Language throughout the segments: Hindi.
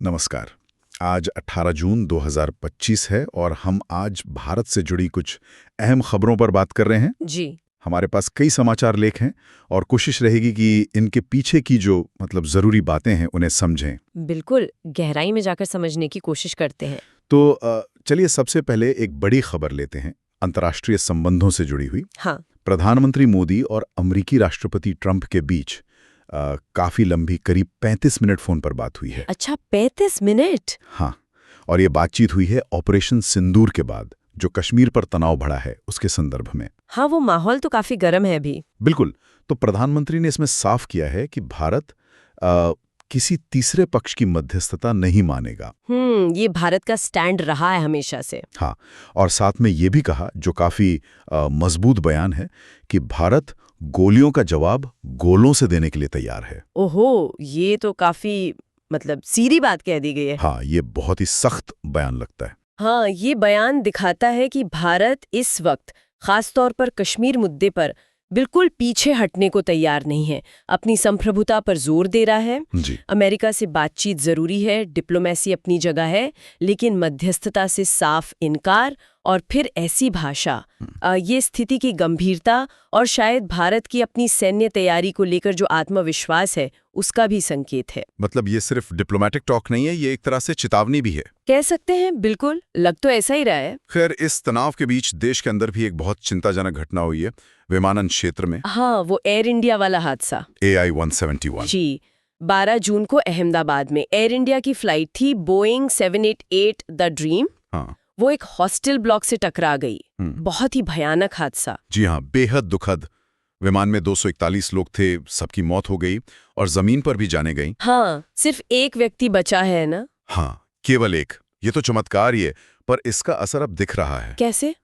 नमस्कार। आज 18 जून 2025 है और हम आज भारत से जुड़ी कुछ अहम खबरों पर बात कर रहे हैं। जी। हमारे पास कई समाचार लेख हैं और कोशिश रहेगी कि इनके पीछे की जो ज़रूरी बातें हैं उन्हें समझें। बिल्कुल, गहराई में जाकर समझने की कोशिश करते हैं। तो चलिए सबसे पहले एक बड़ी खबर लेते हैं, अंतर्राष्ट्रीय संबंधों से जुड़ी हुई। हाँ। प्रधानमंत्री मोदी और अमेरिकी राष्ट्रपति ट्रंप के बीच काफी लंबी, करीब 35 मिनट फोन पर बात हुई है। अच्छा, 35 मिनट? हाँ, और ये बातचीत हुई है ऑपरेशन सिंदूर के बाद, जो कश्मीर पर तनाव बढ़ा है उसके संदर्भ में। हाँ, वो माहौल तो काफी गर्म है अभी। बिल्कुल। तो प्रधानमंत्री ने इसमें साफ किया है कि भारत किसी तीसरे पक्ष की मध्यस्थता नहीं मानेगा। ये भारत का स्टैंड रहा है हमेशा से। हाँ, और साथ में ये भी कहा, जो काफी मजबूत बयान है, कि भारत गोलियों का जवाब गोलों से देने के लिए तैयार है। ओहो, ये तो काफी सीधी बात कह दी गई है। हाँ, ये बहुत ही सख्त बयान लगता है। हाँ, ये बयान दिखाता है कि भारत इस वक्त खास तौर पर कश्मीर मुद्दे पर बिल्कुल पीछे हटने को तैयार नहीं है, अपनी संप्रभुता पर जोर दे रहा है। जी। अमेरिका से बातचीत जरूरी है, डिप्लोमेसी अपनी जगह है, लेकिन मध्यस्थता से साफ इनकार और फिर ऐसी भाषा, ये स्थिति की गंभीरता और शायद भारत की अपनी सैन्य तैयारी को लेकर जो आत्मविश्वास है उसका भी संकेत है। मतलब ये सिर्फ डिप्लोमेटिक टॉक नहीं है, ये एक तरह से चेतावनी भी है। कह सकते हैं, बिल्कुल, लग तो ऐसा ही रहा है। खैर, इस तनाव के बीच देश के अंदर भी एक बहुत चिंताजनक घटना हुई है विमानन क्षेत्र में। हाँ, वो एयर इंडिया वाला हादसा। AI-171। जी, 12 जून को अहमदाबाद में एयर इंडिया की फ्लाइट थी बोइंग 788 द ड्रीम। हाँ। वो एक हॉस्टल ब्लॉक से टकरा गई। बहुत ही भयानक हादसा। जी हाँ, बेहद दुखद। विमान में 241 लोग थे, सबकी मौत हो गई और जमीन पर भी जाने गई। हाँ, सिर्फ एक व्यक्ति बचा है ना? हाँ, केवल एक। ये तो चमत्कार ही है, पर इसका असर अब दिख रहा है। कैसे?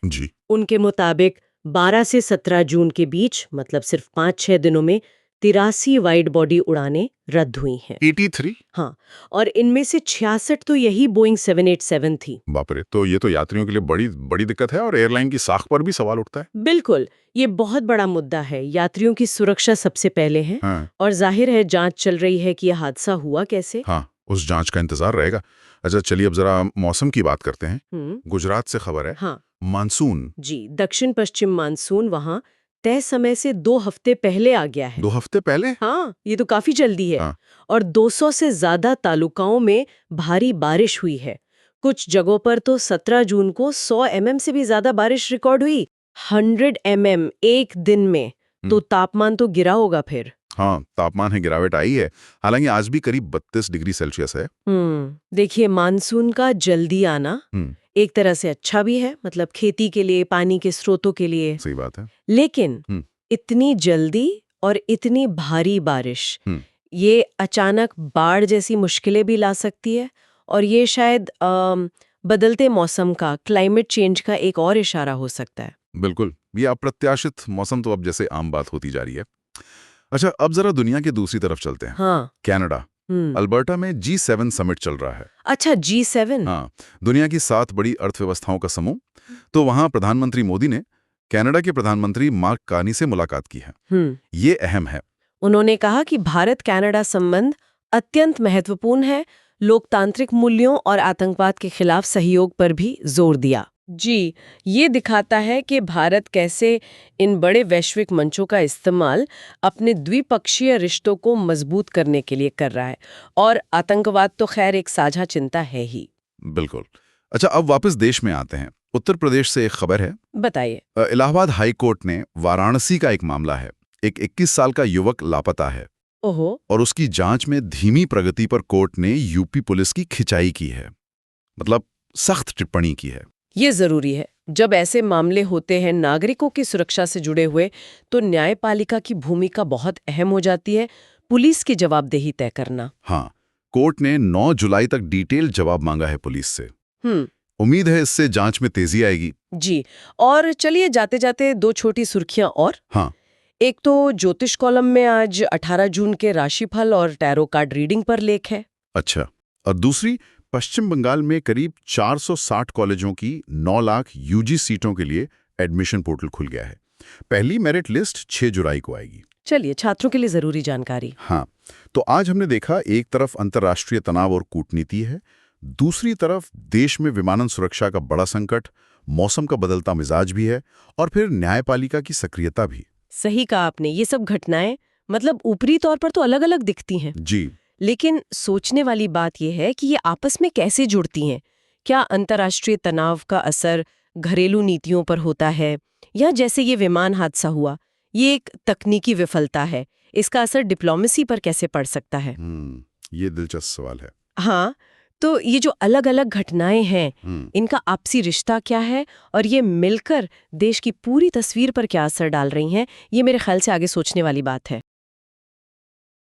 जी। उनके मुताबिक 12 से 17 जून के बीच, सिर्फ 5-6 दिनों में 83 वाइड बॉडी उड़ानें रद्द हुई हैं। 83? हाँ, और इनमें से 66 तो यही बोइंग 787 थी। बाप रे, तो ये तो यात्रियों के लिए बड़ी बड़ी दिक्कत है और एयरलाइन की साख पर भी सवाल उठता है। बिल्कुल, ये बहुत बड़ा मुद्दा है। यात्रियों की सुरक्षा सबसे पहले है। हाँ। और जाहिर है जांच चल रही है कि यह हादसा हुआ कैसे। हाँ, उस जांच का इंतजार रहेगा। अच्छा, चलिए अब जरा मौसम की बात करते हैं। गुजरात से खबर है। हाँ। मानसून। जी, दक्षिण पश्चिम मानसून वहाँ तय समय से 2 हफ्ते पहले आ गया है। 2 हफ्ते पहले? हाँ, ये तो काफी जल्दी है। हाँ। और 200 से ज्यादा तालुकाओं में भारी बारिश हुई है। कुछ जगहों पर तो 17 जून को 100 mm से भी ज्यादा बारिश रिकॉर्ड हुई। 100 mm एक दिन में, तो तापमान तो गिरा होगा फिर। हाँ, तापमान में गिरावट आई है। हालांकि आज भी करीब 32 डिग्री सेल्सियस है। देखिए, मानसून का जल्दी आना एक तरह से अच्छा भी है, खेती के लिए, पानी के स्रोतों के लिए। सही बात है। लेकिन इतनी जल्दी और इतनी भारी बारिश, ये अचानक बाढ़ जैसी मुश्किलें भी ला सकती है। और ये शायद बदलते मौसम का, क्लाइमेट चेंज का एक और इशारा हो सकता है। बिल्कुल, ये अप्रत्याशित मौसम तो अब जैसे आम बात होती जा रही है। अच्छा, अब जरा दुनिया की दूसरी तरफ चलते हैं। हाँ। कनाडा, अल्बर्टा में G7 समिट चल रहा है। अच्छा, G7? हाँ, दुनिया की 7 बड़ी अर्थव्यवस्थाओं का समूह। तो वहां प्रधानमंत्री मोदी ने कनाडा के प्रधानमंत्री मार्क कार्नी से मुलाकात की है। ये अहम है। उन्होंने कहा कि भारत कनाडा संबंध अत्यंत महत्वपूर्ण है, लोकतांत्रिक मूल्यों और आतंकवाद के खिलाफ सहयोग पर भी जोर दिया। जी, ये दिखाता है कि भारत कैसे इन बड़े वैश्विक मंचों का इस्तेमाल अपने द्विपक्षीय रिश्तों को मजबूत करने के लिए कर रहा है। और आतंकवाद तो खैर एक साझा चिंता है ही। बिल्कुल। अच्छा, अब वापस देश में आते हैं। उत्तर प्रदेश से एक खबर है। बताइए। इलाहाबाद हाई कोर्ट ने वाराणसी का एक मामला है। एक 21 साल का युवक लापता है। ओहो। और उसकी जांच में धीमी प्रगति पर कोर्ट ने यूपी पुलिस की खिंचाई की है, सख्त टिप्पणी की है। ये जरूरी है। जब ऐसे मामले होते हैं नागरिकों की सुरक्षा से जुड़े हुए, तो न्यायपालिका की भूमिका बहुत अहम हो जाती है, पुलिस की जवाबदेही तय करना। हाँ, कोर्ट ने 9 जुलाई तक डिटेल जवाब मांगा है पुलिस से। उम्मीद है इससे जांच में तेजी आएगी। जी, और चलिए जाते जाते 2 छोटी सुर्खियां और। हाँ। एक तो ज्योतिष कॉलम में आज 18 जून के राशिफल और टैरो कार्ड रीडिंग पर लेख है। अच्छा, और दूसरी, पश्चिम बंगाल में करीब 460 कॉलेजों की 9 लाख यूजी सीटों के लिए एडमिशन पोर्टल खुल गया है। पहली मेरिट लिस्ट 6 जुलाई को आएगी। चलिए, छात्रों के लिए जरूरी जानकारी। हाँ, तो आज हमने देखा एक तरफ अंतर्राष्ट्रीय तनाव और कूटनीति है, दूसरी तरफ देश में विमानन सुरक्षा का बड़ा संकट, मौसम का बदलता मिजाज भी है, और फिर न्यायपालिका की सक्रियता भी। सही कहा आपने। ये सब घटनाएं मतलब ऊपरी तौर पर तो अलग अलग दिखती हैं, जी, लेकिन सोचने वाली बात यह है कि ये आपस में कैसे जुड़ती हैं। क्या अंतर्राष्ट्रीय तनाव का असर घरेलू नीतियों पर होता है, या जैसे ये विमान हादसा हुआ, ये एक तकनीकी विफलता है, इसका असर डिप्लोमेसी पर कैसे पड़ सकता है? ये दिलचस्प सवाल है। हाँ, तो ये जो अलग अलग घटनाएं हैं, इनका आपसी रिश्ता क्या है, और ये मिलकर देश की पूरी तस्वीर पर क्या असर डाल रही हैं, ये मेरे ख्याल से आगे सोचने वाली बात है।